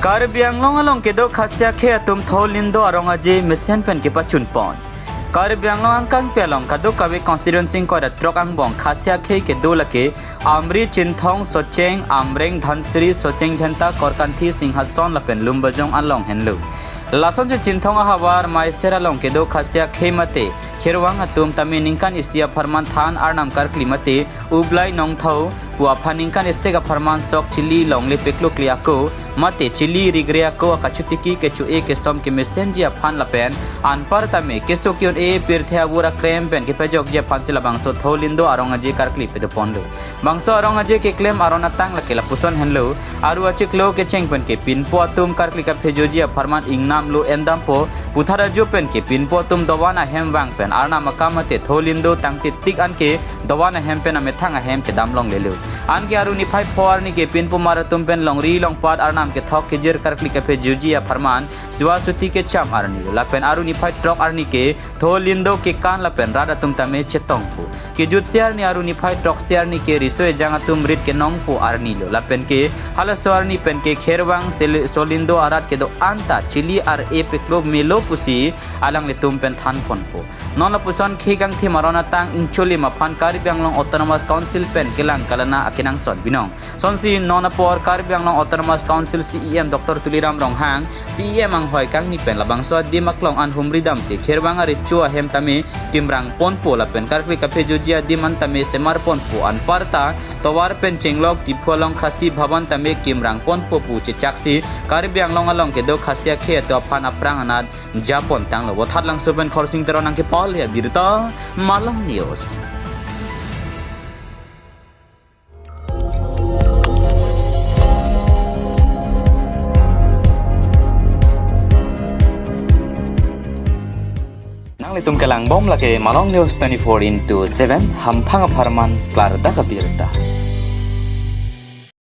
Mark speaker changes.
Speaker 1: Karbi Anglong along kedo Khasi akhei atum Thoh Lyngdoh arong aje Mesen pen kepachun pon. Karbi Anglong angkang pelong kado kawe constituency ko da trok angbong Khasi akhei kedo lake amri chinthong socheng amreng dhansri socheng dhenta korkanthi singhason lapen lumbajong along henlu. Lason je chinthong hawar mai seralong kedo Khasi akhei mate kherwang atum tami ningkan isia farman than arnam kar klimate ublai nongthau wa phaningkan isega farman sok chili longle peklo kliako mate chili rigreako akachutiki kechu e ke som ke messenger phan lapen anpar tame kesokyon e pirthya bura krem pen ke pejok je phansila bangso Thoh Lyngdoh arong aje kar klip pe pondu bangso arong aje ke claim arona tang lakela puson henlo aru achiklo ke cheng pen ke pinpo atum kar klika phejoji farman ingnam lo endampo puthara jo pen ke pinpo atum dawana hemwang pen arna makamate Thoh Lyngdoh tangti tik anke dawana hempen amethanga hem ke damlong lelu anke aru ni 5 ni ke pinpo maratum pen longri long pat arnam ke thok ke jer kar klika phejoji farman siwasuti ke cham arni lapen aru ni 5 trok arni ke Thoh Lyngdoh ke kan lapen rada tum tame chetongpu ke jut siar ni aru ni 5 trok siar ni ke risoe jangatum rit ke nongpu arni lo lapen ke halaswar ni pen ke kherwang Thoh Lyngdoh arat ke do anta chili ar e pe klub melo pusi alang le tum pen than ponpo nona puson khigang thi marona tang incholi maphan Karbi Anglong autonomous council pen kelang kalana akinang son binong sonsi nona por Karbi Anglong autonomous council CEM Dr. Tuliram Ronghang CEM ang hoi kang ni pen labang so dimaklong an humridam si kherwang ari chua hem tame timrang ponpo la pen karpi kape jojia diman tame semar ponpo an parta towar pen chenglok tipolong Khasi bhavan tame kimrang ponpo pu che chaksi Karbi Anglong along ke do Khasi akhei to phan aprang anat japon tanglo wathat lang so pen khorsing teron ang ke pol ya birta malang news Itum kelang bom lake Malong News 24/7 hampang aparman klar da kabirta.